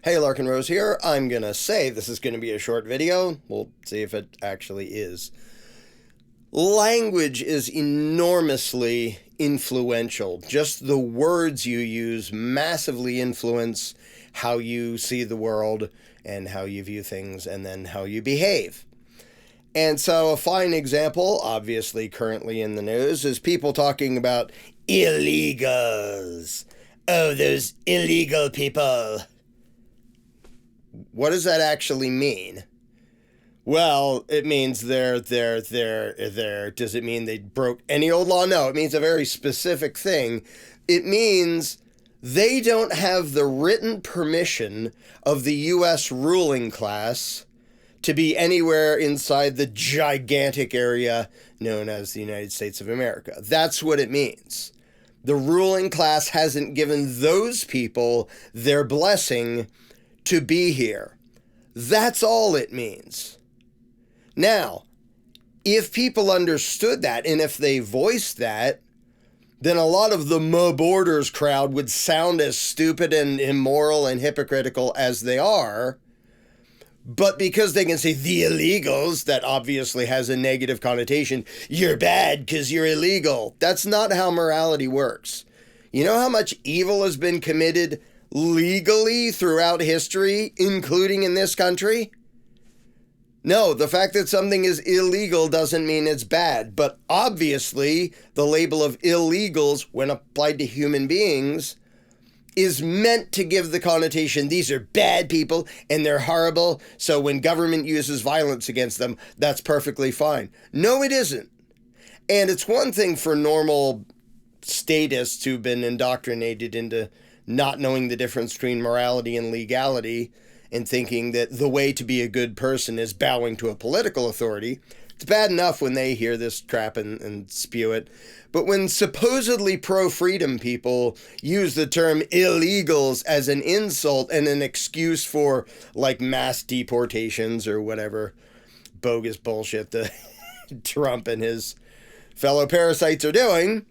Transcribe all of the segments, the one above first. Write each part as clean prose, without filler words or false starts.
Hey, Larken Rose here. I'm going to say this is going to be a short video. We'll see if it actually is. Language is enormously influential. Just the words you use massively influence how you see the world and how you view things and then how you behave. And so a fine example, obviously currently in the news, is people talking about illegals. Oh, those illegal people. What does that actually mean? Well, it means they're. Does it mean they broke any old law? No, it means a very specific thing. It means they don't have the written permission of the U.S. ruling class to be anywhere inside the gigantic area known as the United States of America. That's what it means. The ruling class hasn't given those people their blessing to be here. That's all it means. Now, if people understood that and if they voiced that, then a lot of the borders crowd would sound as stupid and immoral and hypocritical as they are. But because they can say the illegals, that obviously has a negative connotation. You're bad because you're illegal. That's not how morality works. You know how much evil has been committed legally throughout history, including in this country? No, the fact that something is illegal doesn't mean it's bad. But obviously, the label of illegals, when applied to human beings, is meant to give the connotation these are bad people and they're horrible, so when government uses violence against them, that's perfectly fine. No, it isn't. And it's one thing for normal statists who've been indoctrinated into not knowing the difference between morality and legality and thinking that the way to be a good person is bowing to a political authority. It's bad enough when they hear this crap and spew it. But when supposedly pro-freedom people use the term illegals as an insult and an excuse for like mass deportations or whatever bogus bullshit that Trump and his fellow parasites are doing,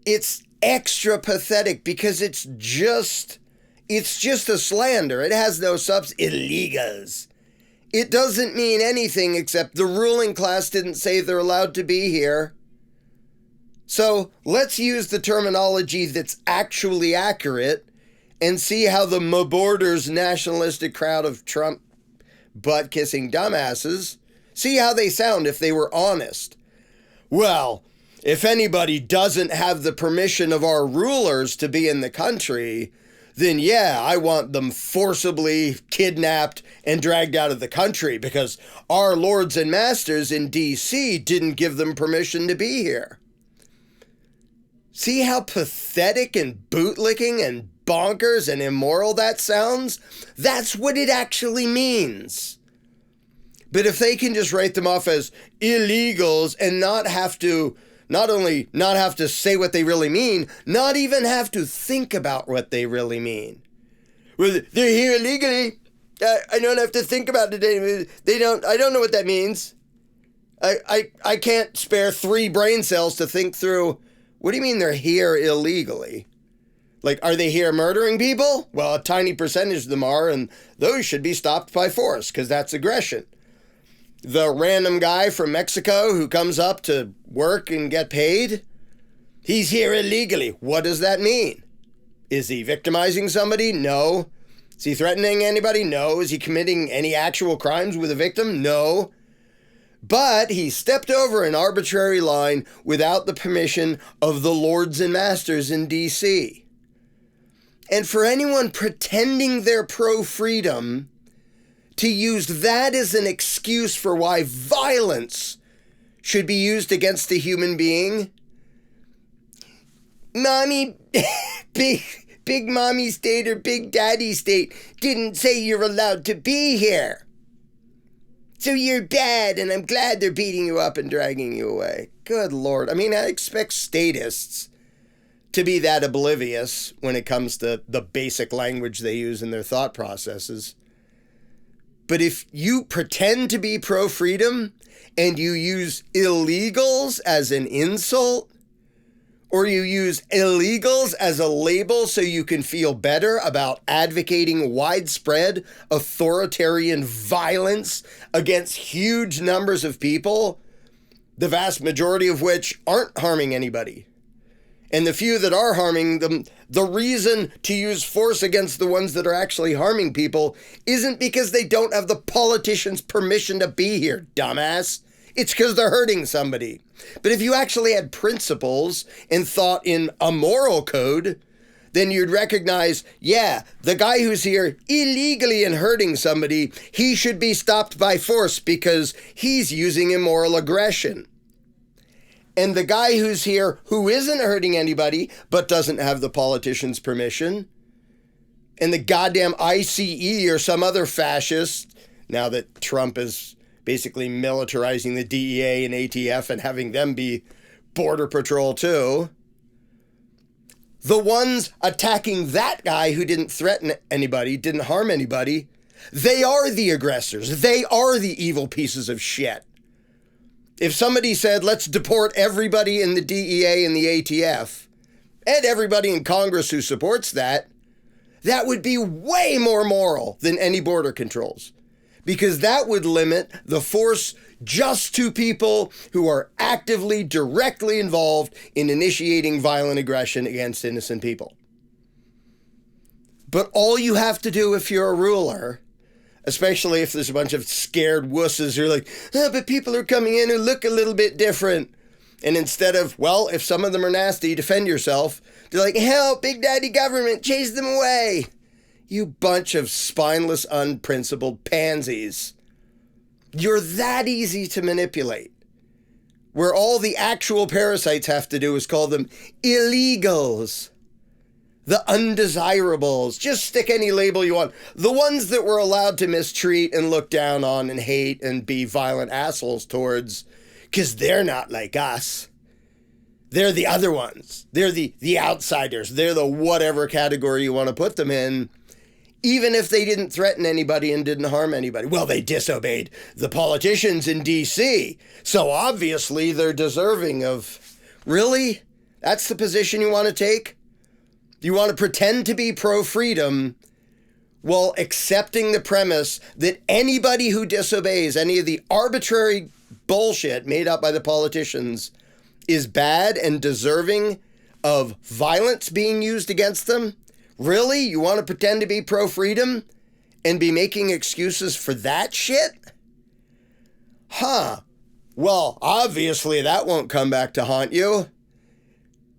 it's extra pathetic because it's just a slander. It has no substance. Illegals. It doesn't mean anything except the ruling class didn't say they're allowed to be here. So let's use the terminology that's actually accurate and see how the borders nationalistic crowd of Trump butt-kissing dumbasses, see how they sound if they were honest. Well, if anybody doesn't have the permission of our rulers to be in the country, then yeah, I want them forcibly kidnapped and dragged out of the country because our lords and masters in D.C. didn't give them permission to be here. See how pathetic and bootlicking and bonkers and immoral that sounds? That's what it actually means. But if they can just write them off as illegals and not only not have to say what they really mean, not even have to think about what they really mean. Well, they're here illegally. I don't have to think about it. I don't know what that means. I can't spare 3 brain cells to think through. What do you mean they're here illegally? Like, are they here murdering people? Well, a tiny percentage of them are, and those should be stopped by force because that's aggression. The random guy from Mexico who comes up to work and get paid, he's here illegally. What does that mean? Is he victimizing somebody? No. Is he threatening anybody? No. Is he committing any actual crimes with a victim? No. But he stepped over an arbitrary line without the permission of the lords and masters in D.C. And for anyone pretending they're pro-freedom to use that as an excuse for why violence should be used against a human being. Mommy, big mommy state or big daddy state didn't say you're allowed to be here. So you're bad, and I'm glad they're beating you up and dragging you away. Good Lord. I mean, I expect statists to be that oblivious when it comes to the basic language they use in their thought processes. But if you pretend to be pro-freedom and you use illegals as an insult, or you use illegals as a label so you can feel better about advocating widespread authoritarian violence against huge numbers of people, the vast majority of which aren't harming anybody. And the few that are harming them, the reason to use force against the ones that are actually harming people isn't because they don't have the politicians' permission to be here, dumbass. It's because they're hurting somebody. But if you actually had principles and thought in a moral code, then you'd recognize, yeah, the guy who's here illegally and hurting somebody, he should be stopped by force because he's using immoral aggression. And the guy who's here who isn't hurting anybody but doesn't have the politician's permission, and the goddamn ICE or some other fascist, now that Trump is basically militarizing the DEA and ATF and having them be border patrol too, the ones attacking that guy who didn't threaten anybody, didn't harm anybody, they are the aggressors. They are the evil pieces of shit. If somebody said, let's deport everybody in the DEA and the ATF, and everybody in Congress who supports that, that would be way more moral than any border controls. Because that would limit the force just to people who are actively, directly involved in initiating violent aggression against innocent people. But all you have to do if you're a ruler, especially if there's a bunch of scared wusses who are like, oh, but people are coming in who look a little bit different. And instead of, well, if some of them are nasty, defend yourself, they're like, help, big daddy government, chase them away. You bunch of spineless, unprincipled pansies. You're that easy to manipulate. Where all the actual parasites have to do is call them illegals. The undesirables. Just stick any label you want. The ones that we're allowed to mistreat and look down on and hate and be violent assholes towards, because they're not like us. They're the other ones. They're the outsiders. They're the whatever category you want to put them in. Even if they didn't threaten anybody and didn't harm anybody. Well, they disobeyed the politicians in D.C., so obviously they're deserving of... Really? That's the position you want to take? You want to pretend to be pro-freedom while accepting the premise that anybody who disobeys any of the arbitrary bullshit made up by the politicians is bad and deserving of violence being used against them? Really? You want to pretend to be pro-freedom and be making excuses for that shit? Huh. Well, obviously that won't come back to haunt you.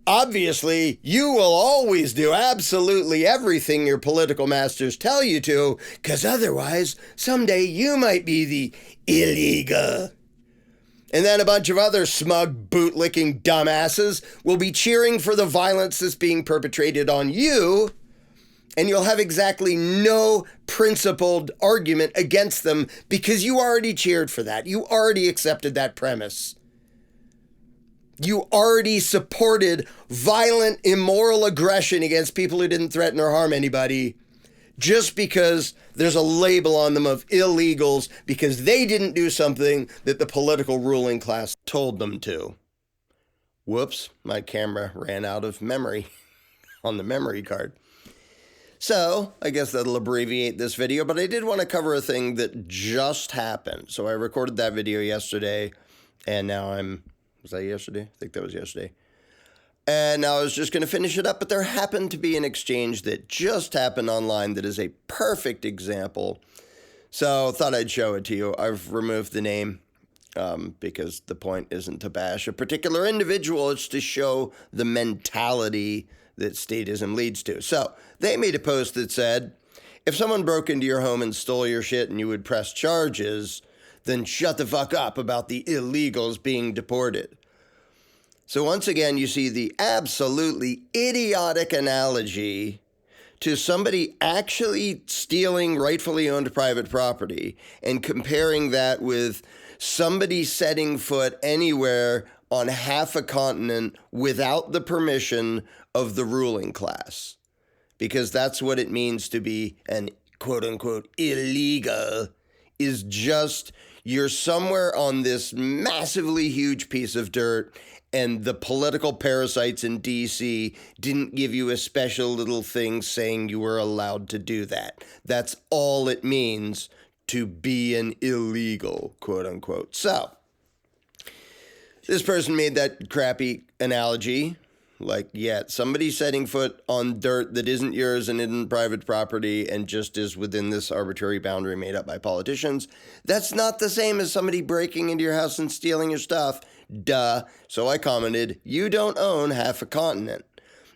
Obviously, you will always do absolutely everything your political masters tell you to, because otherwise, someday you might be the illegal. And then a bunch of other smug, boot-licking dumbasses will be cheering for the violence that's being perpetrated on you, and you'll have exactly no principled argument against them because you already cheered for that. You already accepted that premise. You already supported violent, immoral aggression against people who didn't threaten or harm anybody just because there's a label on them of illegals because they didn't do something that the political ruling class told them to. Whoops, my camera ran out of memory on the memory card. So, I guess that'll abbreviate this video, but I did want to cover a thing that just happened. So I recorded that video yesterday, and now was that yesterday? I think that was yesterday. And now I was just going to finish it up, but there happened to be an exchange that just happened online that is a perfect example. So I thought I'd show it to you. I've removed the name because the point isn't to bash a particular individual. It's to show the mentality that statism leads to. So they made a post that said, if someone broke into your home and stole your shit and you would press charges, then shut the fuck up about the illegals being deported. So once again, you see the absolutely idiotic analogy to somebody actually stealing rightfully owned private property and comparing that with somebody setting foot anywhere on half a continent without the permission of the ruling class. Because that's what it means to be an quote-unquote illegal is just you're somewhere on this massively huge piece of dirt, and the political parasites in DC didn't give you a special little thing saying you were allowed to do that. That's all it means to be an illegal, quote unquote. So, this person made that crappy analogy. Like, yeah, somebody setting foot on dirt that isn't yours and isn't private property and just is within this arbitrary boundary made up by politicians. That's not the same as somebody breaking into your house and stealing your stuff. Duh. So I commented, you don't own half a continent.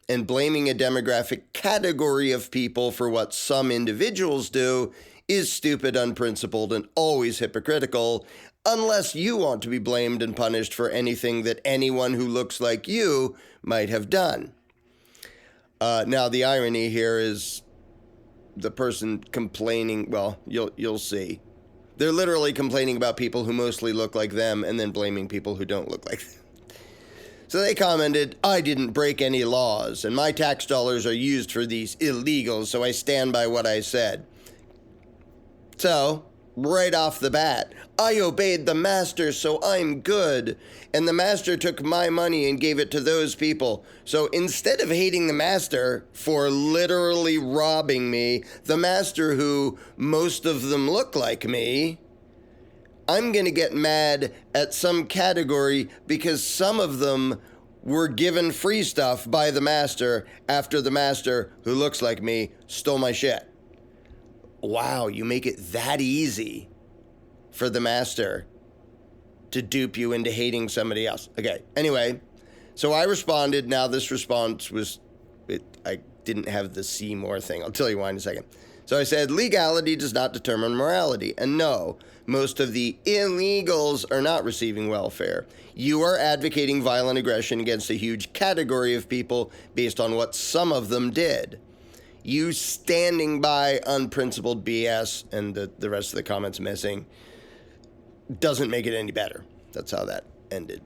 And blaming a demographic category of people for what some individuals do is stupid, unprincipled, and always hypocritical, unless you want to be blamed and punished for anything that anyone who looks like you might have done. Now, the irony here is the person complaining, well, you'll see. They're literally complaining about people who mostly look like them and then blaming people who don't look like them. So they commented, I didn't break any laws, and my tax dollars are used for these illegals, so I stand by what I said. So, right off the bat, I obeyed the master, so I'm good. And the master took my money and gave it to those people. So instead of hating the master for literally robbing me, the master who most of them look like me, I'm going to get mad at some category because some of them were given free stuff by the master after the master who looks like me stole my shit. Wow, you make it that easy for the master to dupe you into hating somebody else. Okay, anyway, so I responded. Now this response was, I didn't have the see more thing. I'll tell you why in a second. So I said, legality does not determine morality. And no, most of the illegals are not receiving welfare. You are advocating violent aggression against a huge category of people based on what some of them did. You standing by unprincipled BS, and the rest of the comments missing, doesn't make it any better. That's how that ended.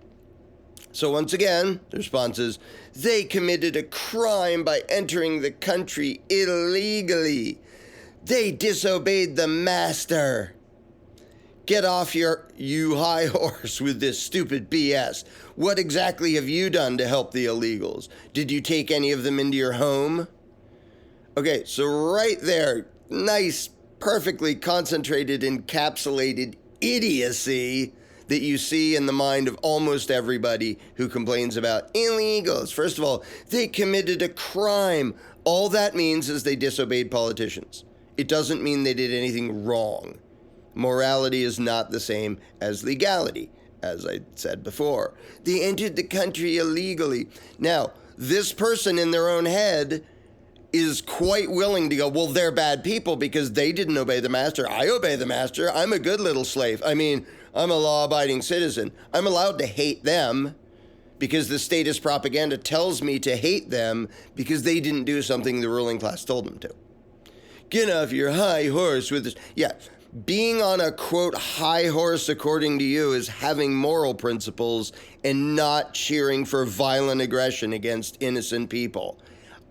So once again, the response is, they committed a crime by entering the country illegally. They disobeyed the master. Get off you high horse with this stupid BS. What exactly have you done to help the illegals? Did you take any of them into your home? Okay, so right there, nice, perfectly concentrated, encapsulated idiocy that you see in the mind of almost everybody who complains about illegals. First of all, they committed a crime. All that means is they disobeyed politicians. It doesn't mean they did anything wrong. Morality is not the same as legality, as I said before. They entered the country illegally. Now, this person in their own head is quite willing to go, well, they're bad people because they didn't obey the master. I obey the master. I'm a good little slave. I mean, I'm a law-abiding citizen. I'm allowed to hate them because the statist propaganda tells me to hate them because they didn't do something the ruling class told them to. Get off your high horse with this. Yeah, being on a, quote, high horse, according to you, is having moral principles and not cheering for violent aggression against innocent people.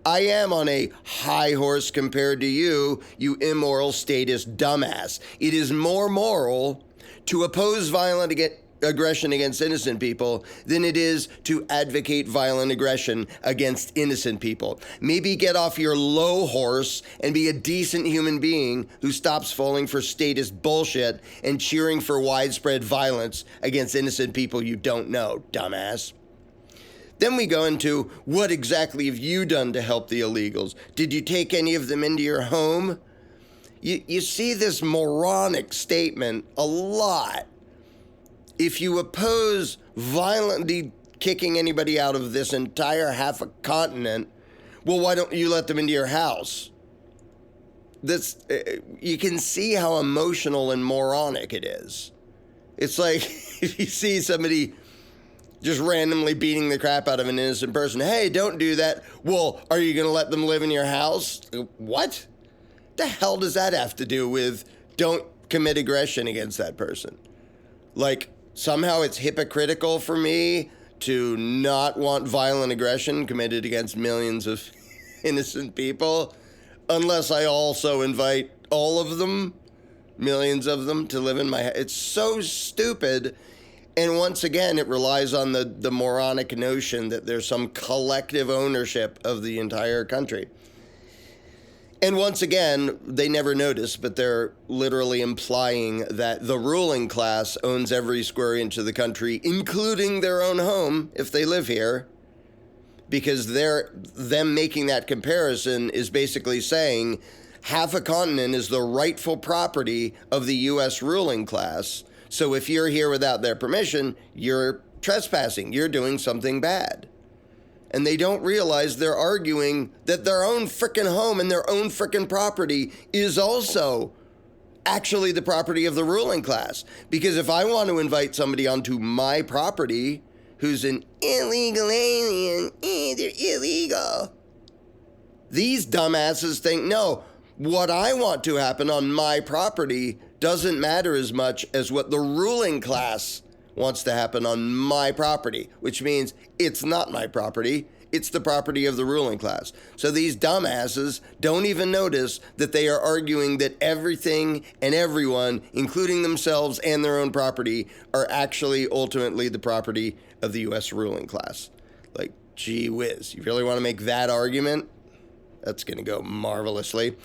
I am on a high horse compared to you, you immoral statist dumbass. It is more moral to oppose violent aggression against innocent people than it is to advocate violent aggression against innocent people. Maybe get off your low horse and be a decent human being who stops falling for statist bullshit and cheering for widespread violence against innocent people you don't know, dumbass. Then we go into, what exactly have you done to help the illegals? Did you take any of them into your home? You see this moronic statement a lot. If you oppose violently kicking anybody out of this entire half a continent, well, why don't you let them into your house? You can see how emotional and moronic it is. It's like if you see somebody just randomly beating the crap out of an innocent person. Hey, don't do that. Well, are you going to let them live in your house? What? The hell does that have to do with don't commit aggression against that person? Like, somehow it's hypocritical for me to not want violent aggression committed against millions of innocent people unless I also invite all of them millions of them to live in my house. It's so stupid. And once again, it relies on the moronic notion that there's some collective ownership of the entire country. And once again, they never notice, but they're literally implying that the ruling class owns every square inch of the country, including their own home, if they live here. Because them making that comparison is basically saying half a continent is the rightful property of the U.S. ruling class. So if you're here without their permission, you're trespassing. You're doing something bad. And they don't realize they're arguing that their own frickin' home and their own frickin' property is also actually the property of the ruling class. Because if I want to invite somebody onto my property who's an illegal alien, they're illegal. These dumbasses think, no, what I want to happen on my property doesn't matter as much as what the ruling class wants to happen on my property, which means it's not my property, it's the property of the ruling class. So these dumbasses don't even notice that they are arguing that everything and everyone, including themselves and their own property, are actually ultimately the property of the U.S. ruling class. Like, gee whiz, you really want to make that argument? That's going to go marvelously.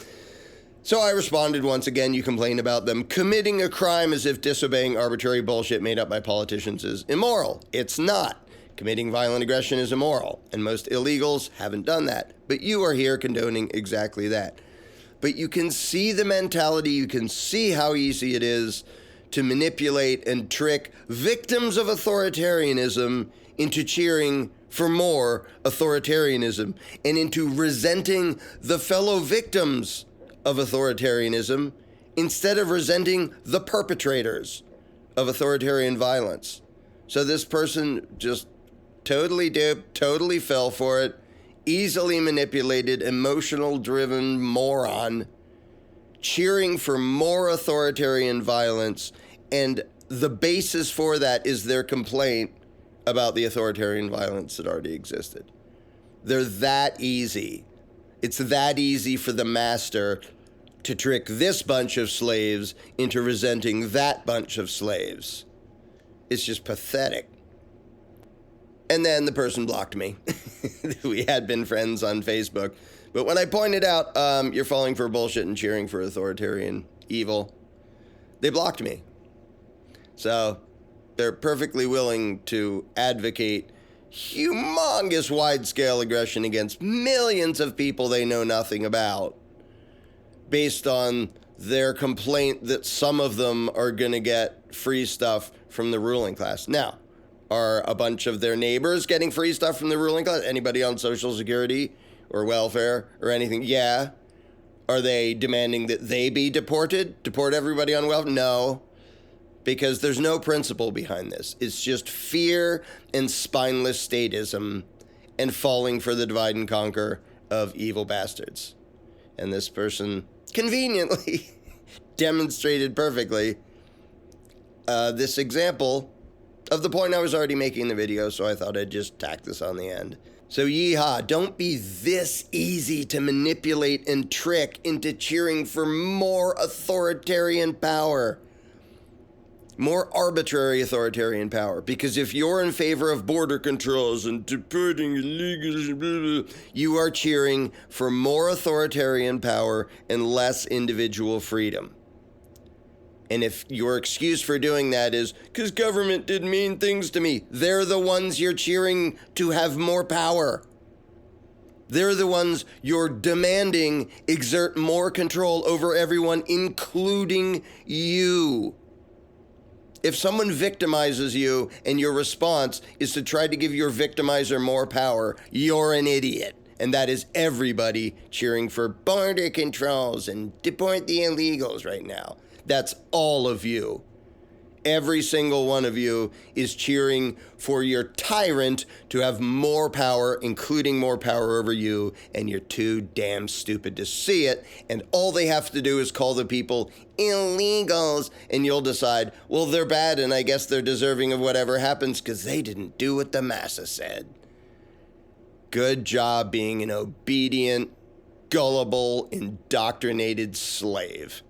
So I responded once again, you complain about them committing a crime as if disobeying arbitrary bullshit made up by politicians is immoral. It's not. Committing violent aggression is immoral, and most illegals haven't done that. But you are here condoning exactly that. But you can see the mentality, you can see how easy it is to manipulate and trick victims of authoritarianism into cheering for more authoritarianism and into resenting the fellow victims of authoritarianism instead of resenting the perpetrators of authoritarian violence. So this person just totally duped, totally fell for it, easily manipulated, emotional-driven moron, cheering for more authoritarian violence, and the basis for that is their complaint about the authoritarian violence that already existed. They're that easy. It's that easy for the master to trick this bunch of slaves into resenting that bunch of slaves. It's just pathetic. And then the person blocked me. We had been friends on Facebook. But when I pointed out, you're falling for bullshit and cheering for authoritarian evil, they blocked me. So they're perfectly willing to advocate humongous wide-scale aggression against millions of people they know nothing about based on their complaint that some of them are going to get free stuff from the ruling class. Now, are a bunch of their neighbors getting free stuff from the ruling class? Anybody on Social Security or welfare or anything? Yeah. Are they demanding that they be deported? Deport everybody on welfare? No. Because there's no principle behind this. It's just fear and spineless statism and falling for the divide and conquer of evil bastards. And this person conveniently demonstrated perfectly this example of the point I was already making in the video, so I thought I'd just tack this on the end. So yeehaw, don't be this easy to manipulate and trick into cheering for more authoritarian power. More arbitrary authoritarian power. Because if you're in favor of border controls and deporting illegals, you are cheering for more authoritarian power and less individual freedom. And if your excuse for doing that is, because government did mean things to me, they're the ones you're cheering to have more power. They're the ones you're demanding exert more control over everyone, including you. If someone victimizes you and your response is to try to give your victimizer more power, you're an idiot. And that is everybody cheering for border controls and deport the illegals right now. That's all of you. Every single one of you is cheering for your tyrant to have more power, including more power over you, and you're too damn stupid to see it, and all they have to do is call the people illegals, and you'll decide, well, they're bad, and I guess they're deserving of whatever happens because they didn't do what the massa said. Good job being an obedient, gullible, indoctrinated slave.